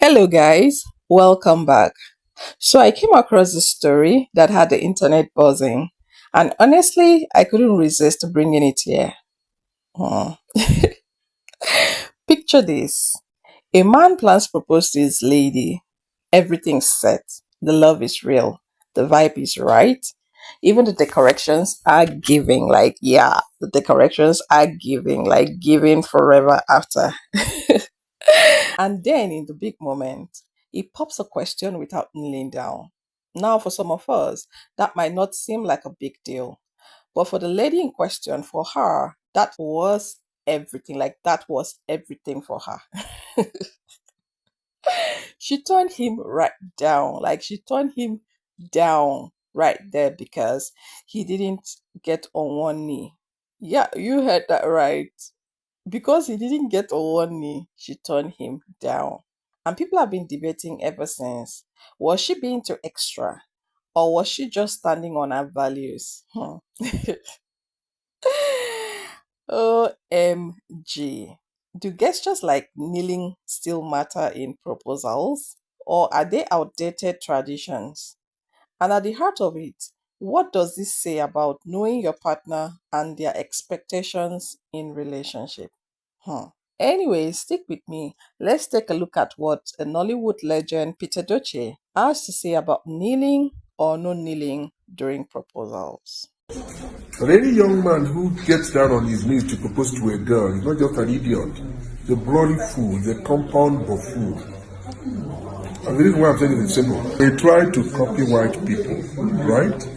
Hello, guys. Welcome back. So, I came across this story that had the internet buzzing, and honestly, I couldn't resist bringing it here. Hmm. Picture this: a man plans to propose to his lady. Everything's set, the love is real, the vibe is right. Even the decorations are giving, the decorations are giving, like giving forever after. And then in the big moment, it pops a question without kneeling down. Now, for some of us, that might not seem like a big deal. But for the lady in question, for her, that was everything for her. She turned him right down. She turned him down right there because he didn't get on one knee. Yeah, you heard that right. Because he didn't get on one knee, she turned him down. And people have been debating ever since. Was she being too extra? Or was she just standing on her values? OMG. Do gestures like kneeling still matter in proposals? Or are they outdated traditions? And at the heart of it, what does this say about knowing your partner and their expectations in relationship? Hmm. Anyway, stick with me. Let's take a look at what a Nollywood legend Peter Doce has to say about kneeling or no kneeling during proposals. But any young man who gets down on his knees to propose to a girl is not just an idiot. He's a bloody fool. He's a compound buffoon. And the reason why I'm saying it is simple. They try to copy white people, right?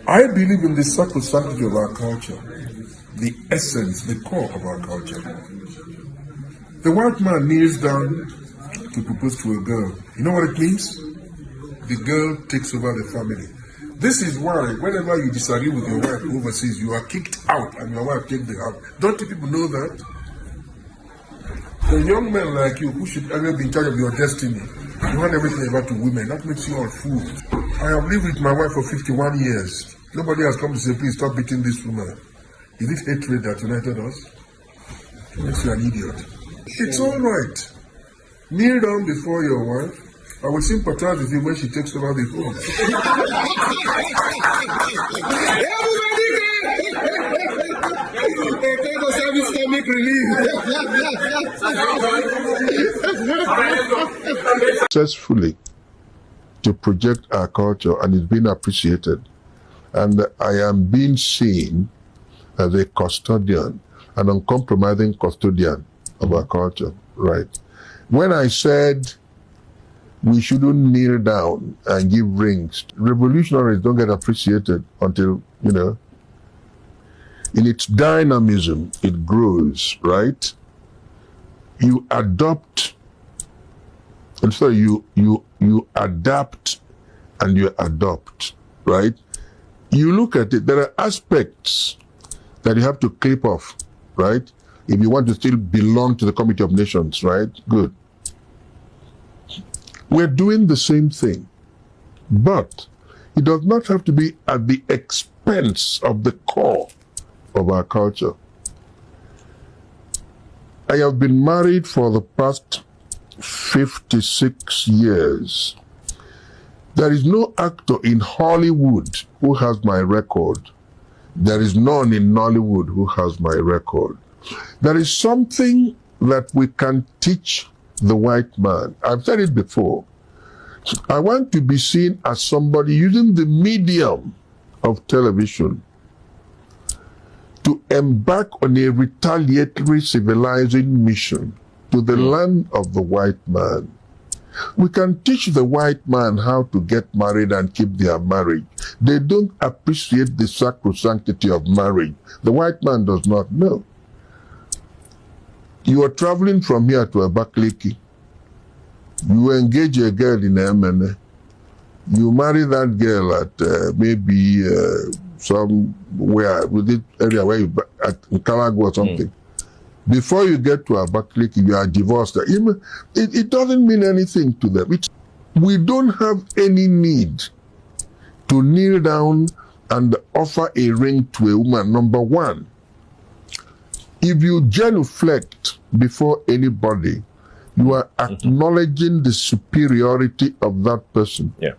I believe in the sacrosanctity of our culture, the essence, the core of our culture. The white man kneels down to propose to a girl. You know what it means? The girl takes over the family. This is why whenever you disagree with your wife overseas, you are kicked out and your wife takes the house. Don't you people know that? A young man like you who should ever be in charge of your destiny, you want everything about to women. That makes you all fool. I have lived with my wife for 51 years. Nobody has come to say, please stop beating this woman. Is it hatred that united us? It makes you an idiot. It's all right. Kneel down before your wife. I will sympathize with you when she takes over the home. Successfully to project our culture, and it's been appreciated. And I am being seen as a custodian, an uncompromising custodian of our culture, right? When I said we shouldn't kneel down and give rings, revolutionaries don't get appreciated until, in its dynamism, it grows, right? You adopt, and so you adapt and you adopt, right? You look at it, there are aspects that you have to clip off, right? If you want to still belong to the Committee of Nations, right? Good. We're doing the same thing, but it does not have to be at the expense of the core of our culture. I have been married for the past 56 years. There is no actor in Hollywood who has my record. There is none in Nollywood who has my record. There is something that we can teach the white man. I've said it before. I want to be seen as somebody using the medium of television to embark on a retaliatory civilizing mission to the land of the white man. We can teach the white man how to get married and keep their marriage. They don't appreciate the sacrosanctity of marriage. The white man does not know. You are traveling from here to Abakaliki. You engage a girl in MNA. You marry that girl at maybe somewhere within area where you at Kalago or something. Before you get to Abakaliki, you are divorced. It doesn't mean anything to them. We don't have any need to kneel down and offer a ring to a woman. Number one, if you genuflect before anybody, You are acknowledging the superiority of that person. Yeah.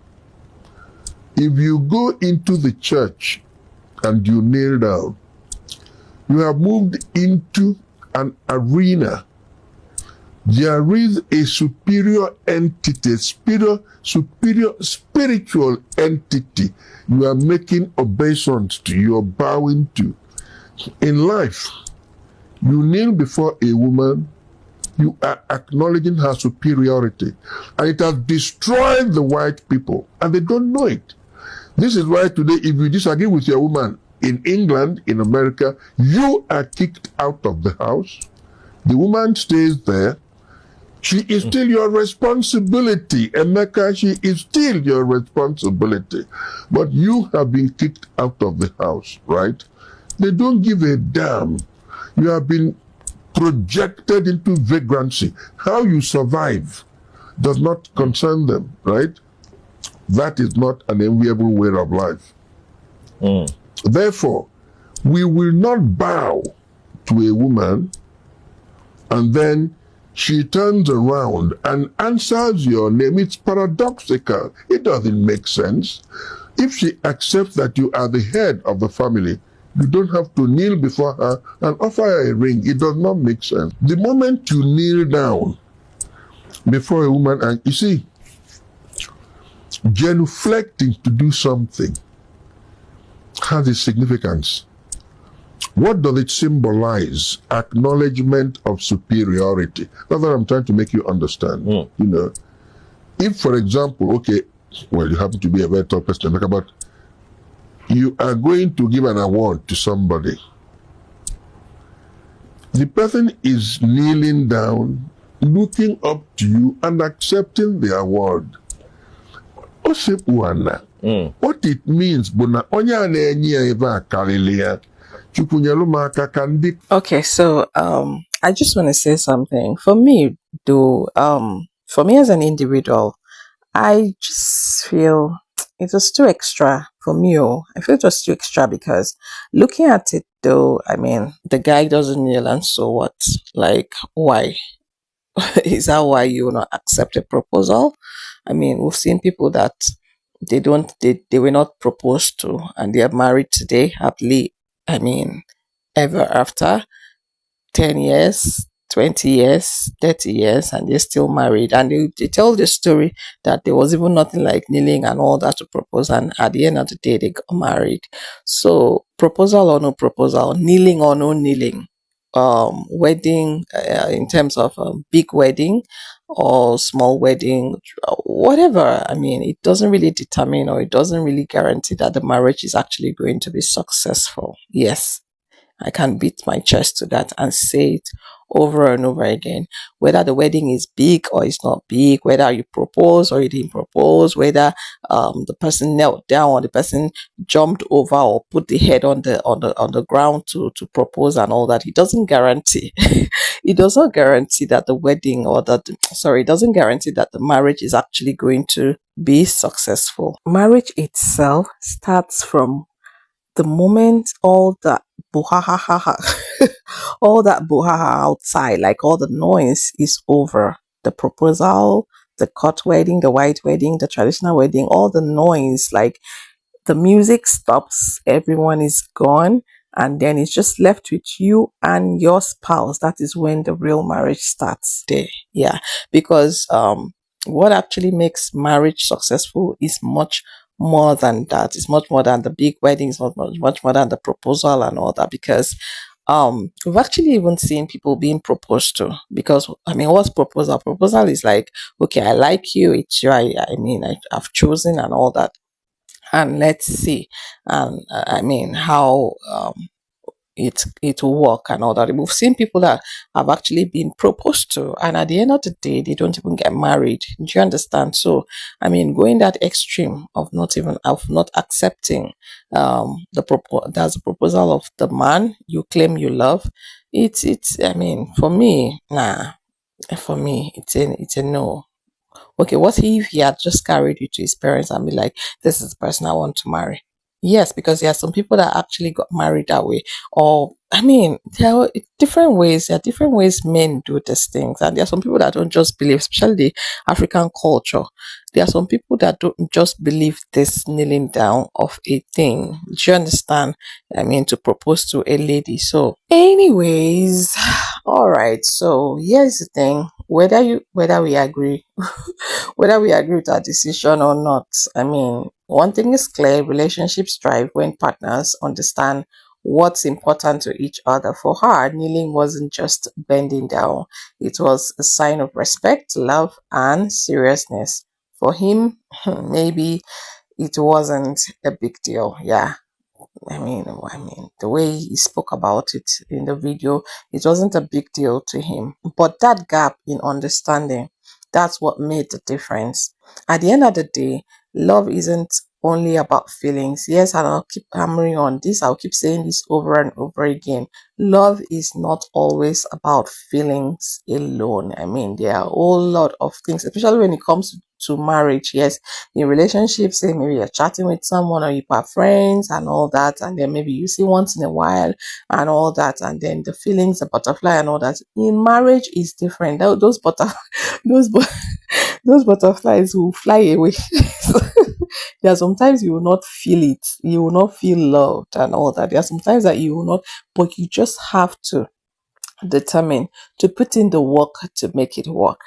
If you go into the church and you kneel down, you have moved into an arena. There is a superior entity, superior spiritual entity you are making obeisance to, you are bowing to. In life, you kneel before a woman, you are acknowledging her superiority. And it has destroyed the white people, and they don't know it. This is why today, if you disagree with your woman in England, in America, you are kicked out of the house. The woman stays there. She is still your responsibility. Emeka, she is still your responsibility. But you have been kicked out of the house, right? They don't give a damn. You have been projected into vagrancy. How you survive does not concern them, right? That is not an enviable way of life. Therefore, we will not bow to a woman and then she turns around and answers your name. It's paradoxical. It doesn't make sense. If she accepts that you are the head of the family, you don't have to kneel before her and offer her a ring. It does not make sense. The moment you kneel down before a woman, and you see, genuflecting to do something has a significance. What does it symbolize? Acknowledgement of superiority. That's what I'm trying to make you understand. You know, if, for example, okay, well, you happen to be a very tall person, but you are going to give an award to somebody. The person is kneeling down, looking up to you and accepting the award. What it means, Okay, so I just want to say something. For me, though, for me as an individual, I just feel it was too extra for me. Oh, I feel it was too extra because looking at it, though, I mean, the guy doesn't kneel, and so what? Like, why? Is that why you will not accept a proposal? I mean, we've seen people that they were not proposed to and they are married today happily. I mean, ever after 10 years, 20 years, 30 years, and they're still married. And they tell the story that there was even nothing like kneeling and all that to propose. And at the end of the day, they got married. So, proposal or no proposal, kneeling or no kneeling, wedding in terms of big wedding or small wedding, whatever. I mean, it doesn't really determine or it doesn't really guarantee that the marriage is actually going to be successful. Yes, I can beat my chest to that and say it over and over again. Whether the wedding is big or it's not big, whether you propose or you didn't propose, whether the person knelt down or the person jumped over or put the head on the ground to propose and all that, it doesn't guarantee. It does not guarantee that the wedding or that sorry, it doesn't guarantee that the marriage is actually going to be successful. Marriage itself starts from the moment all that buhahaha, all that buhaha outside, like all the noise is over. The proposal, the court wedding, the white wedding, the traditional wedding, all the noise, like the music stops, everyone is gone, and then it's just left with you and your spouse. That is when the real marriage starts there. Yeah, because what actually makes marriage successful is much more than that. It's much more than the big weddings, much more than the proposal and all that, because we've actually even seen people being proposed to. Because I mean, what's proposal? Proposal is like, okay, I like you, it's you, I mean, I've chosen and all that, and let's see, and I mean how it will work and all that. We've seen people that have actually been proposed to, and at the end of the day, they don't even get married. Do you understand? So, I mean, going that extreme of not accepting that's the proposal of the man you claim you love. It's. I mean, for me, nah. For me, it's a no. Okay, what if he had just carried you to his parents and be like, "This is the person I want to marry." Yes, because there are some people that actually got married that way. Or, I mean, there are different ways. There are different ways men do these things. And there are some people that don't just believe, especially the African culture. There are some people that don't just believe this kneeling down of a thing. Do you understand? I mean, to propose to a lady. So, anyways, all right. So, here's the thing. Whether we agree whether we agree with our decision or not. I mean, one thing is clear, relationships thrive when partners understand what's important to each other. For her, kneeling wasn't just bending down, it was a sign of respect, love, and seriousness. For him, maybe it wasn't a big deal. Yeah, the way he spoke about it in the video, it wasn't a big deal to him. But that gap in understanding, that's what made the difference. At the end of the day, love isn't only about feelings. Yes, and I'll keep hammering on this, I'll keep saying this over and over again. Love is not always about feelings alone. I mean, there are a whole lot of things, especially when it comes to marriage. Yes, in relationships, say maybe you're chatting with someone or you are friends and all that, and then maybe you see once in a while and all that, and then the feelings, the butterfly and all that. In marriage is different. Those but- those butterflies will fly away. There are sometimes you will not feel it, you will not feel loved and all that. There are sometimes that you will not, but you just have to determine to put in the work to make it work.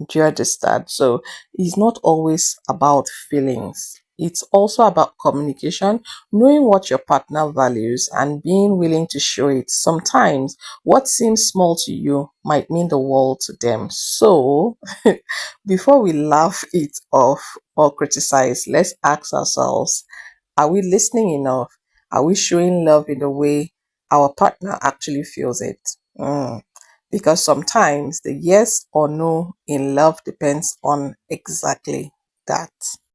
Do you understand? So it's not always about feelings. It's also about communication, knowing what your partner values and being willing to show it. Sometimes what seems small to you might mean the world to them. So before we laugh it off or criticize, let's ask ourselves, are we listening enough? Are we showing love in the way our partner actually feels it? Because sometimes the yes or no in love depends on exactly that.